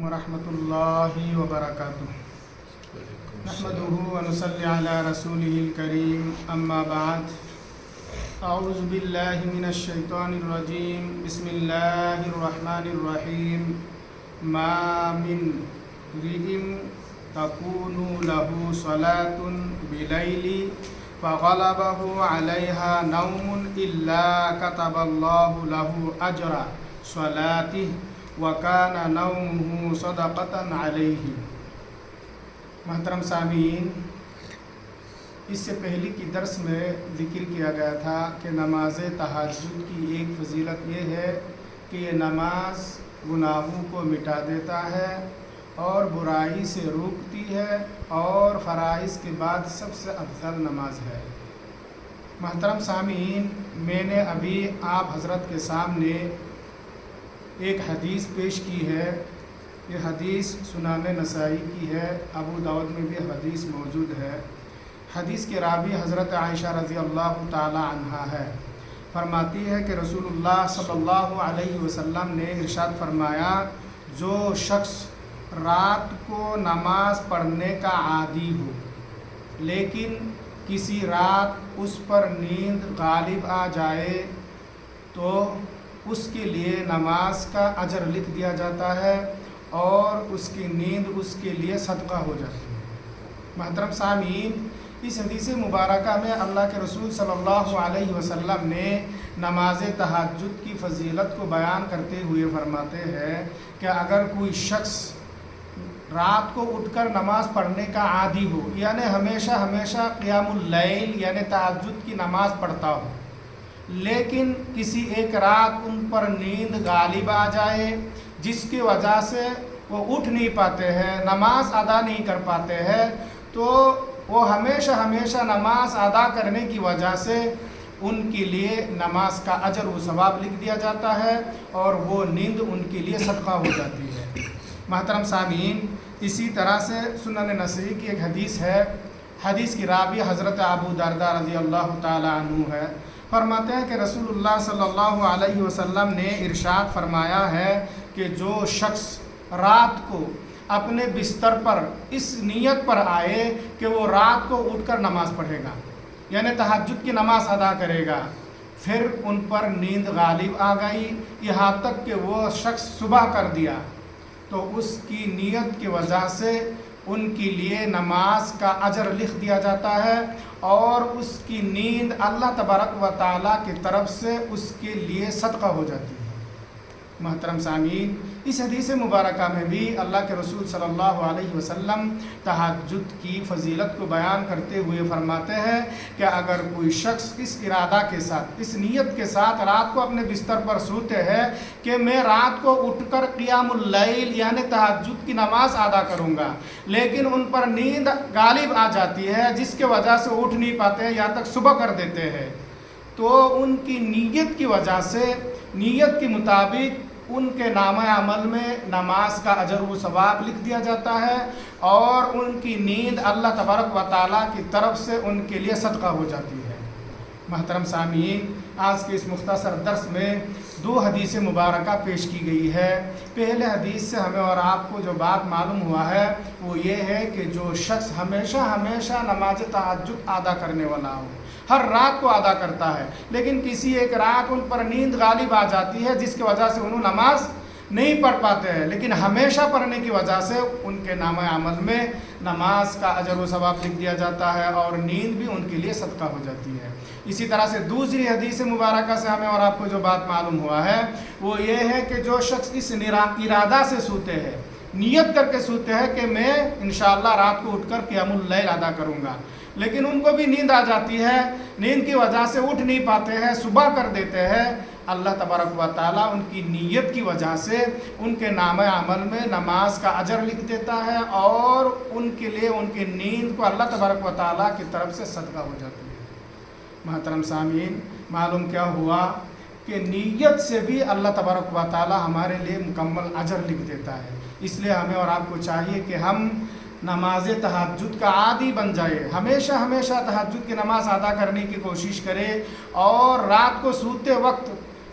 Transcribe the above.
ورحمۃ اللہ وبرکاتہ۔ نحمدہ ونصلی علی رسولہ الکریم، اما بعد، اعوذ باللہ من الشیطان الرجیم، بسم اللہ الرحمن الرحیم۔ ما من امرئ تکون لہ صلاۃ بلیل فغلبہ علیہا نوم الا کتب اللہ لہ اجر صلاتہ وکان نومہ صدقۃ علیہ۔ محترم سامعین، اس سے پہلے کی درس میں ذکر کیا گیا تھا کہ نماز تہجد کی ایک فضیلت یہ ہے کہ یہ نماز گناہوں کو مٹا دیتا ہے اور برائی سے روکتی ہے اور فرائض کے بعد سب سے افضل نماز ہے۔ محترم سامعین، میں نے ابھی آپ حضرت کے سامنے ایک حدیث پیش کی ہے۔ یہ حدیث سنن نسائی کی ہے، ابو داؤد میں بھی حدیث موجود ہے۔ حدیث کے راوی حضرت عائشہ رضی اللہ تعالی عنہا ہے۔ فرماتی ہے کہ رسول اللہ صلی اللہ علیہ وسلم نے ارشاد فرمایا، جو شخص رات کو نماز پڑھنے کا عادی ہو لیکن کسی رات اس پر نیند غالب آ جائے تو اس کے لیے نماز کا اجر لکھ دیا جاتا ہے اور اس کی نیند اس کے لیے صدقہ ہو جاتی ہے۔ محترم سامعین، اس حدیث مبارکہ میں اللہ کے رسول صلی اللہ علیہ وسلم نے نماز تہجد کی فضیلت کو بیان کرتے ہوئے فرماتے ہیں کہ اگر کوئی شخص رات کو اٹھ کر نماز پڑھنے کا عادی ہو، یعنی ہمیشہ قیام اللیل یعنی تہجد کی نماز پڑھتا ہو، لیکن کسی ایک رات ان پر نیند غالب آ جائے جس کی وجہ سے وہ اٹھ نہیں پاتے ہیں، نماز ادا نہیں کر پاتے ہیں، تو وہ ہمیشہ نماز ادا کرنے کی وجہ سے ان کے لیے نماز کا اجر و ثواب لکھ دیا جاتا ہے اور وہ نیند ان کے لیے صدقہ ہو جاتی ہے۔ محترم سامعین، اسی طرح سے سنن نسائی کی ایک حدیث ہے۔ حدیث کی راوی حضرت ابو درداء رضی اللہ تعالی عنہ ہے۔ فرماتے ہیں کہ رسول اللہ صلی اللہ علیہ وسلم نے ارشاد فرمایا ہے کہ جو شخص رات کو اپنے بستر پر اس نیت پر آئے کہ وہ رات کو اٹھ کر نماز پڑھے گا، یعنی تہجد کی نماز ادا کرے گا، پھر ان پر نیند غالب آ گئی یہاں تک کہ وہ شخص صبح کر دیا، تو اس کی نیت کی وجہ سے ان کے لیے نماز کا اجر لکھ دیا جاتا ہے اور اس کی نیند اللہ تبارک و تعالیٰ کی طرف سے اس کے لیے صدقہ ہو جاتی ہے۔ محترم سامعین، اس حدیث مبارکہ میں بھی اللہ کے رسول صلی اللہ علیہ وسلم تہجد کی فضیلت کو بیان کرتے ہوئے فرماتے ہیں کہ اگر کوئی شخص اس ارادہ کے ساتھ، اس نیت کے ساتھ رات کو اپنے بستر پر سوتے ہیں کہ میں رات کو اٹھ کر قیام اللیل یعنی تہجد کی نماز ادا کروں گا، لیکن ان پر نیند غالب آ جاتی ہے جس کی وجہ سے اٹھ نہیں پاتے ہیں، یہاں تک صبح کر دیتے ہیں، تو ان کی نیت کی وجہ سے، نیت کے مطابق ان کے نامہ عمل میں نماز کا اجر و ثواب لکھ دیا جاتا ہے اور ان کی نیند اللہ تبارک و تعالیٰ کی طرف سے ان کے لیے صدقہ ہو جاتی ہے۔ محترم سامعین، آج کے اس مختصر درس میں دو حدیث مبارکہ پیش کی گئی ہے۔ پہلے حدیث سے ہمیں اور آپ کو جو بات معلوم ہوا ہے وہ یہ ہے کہ جو شخص ہمیشہ نماز تہجد ادا کرنے والا ہو، ہر رات کو ادا کرتا ہے، لیکن کسی ایک رات ان پر نیند غالب آ جاتی ہے جس کی وجہ سے انہوں نماز نہیں پڑھ پاتے ہیں، لیکن ہمیشہ پڑھنے کی وجہ سے ان کے نامہ عمل میں نماز کا اجر و ثواب لکھ دیا جاتا ہے اور نیند بھی ان کے لیے صدقہ ہو جاتی ہے۔ اسی طرح سے دوسری حدیث مبارکہ سے ہمیں اور آپ کو جو بات معلوم ہوا ہے وہ یہ ہے کہ جو شخص اس ارادہ سے سوتے ہیں، نیت کر کے سوتے ہیں کہ میں انشاءاللہ رات کو اٹھ کر قیام اللیل ادا کروں گا، لیکن ان کو بھی نیند آ جاتی ہے، نیند کی وجہ سے اٹھ نہیں پاتے ہیں، صبح کر دیتے ہیں، اللہ تبارک و تعالیٰ ان کی نیت کی وجہ سے ان کے نامہ عمل میں نماز کا اجر لکھ دیتا ہے اور ان کے لیے ان کی نیند کو اللہ تبارک و تعالیٰ کی طرف سے صدقہ ہو جاتی ہے۔ محترم سامعین، معلوم کیا ہوا کہ نیت سے بھی اللہ تبارک و تعالیٰ ہمارے لیے مکمل اجر لکھ دیتا ہے۔ اس لیے ہمیں اور آپ کو چاہیے کہ ہم نماز تہجد کا عادی بن جائے، ہمیشہ تہجد کی نماز ادا کرنے کی کوشش کرے اور رات کو سوتے وقت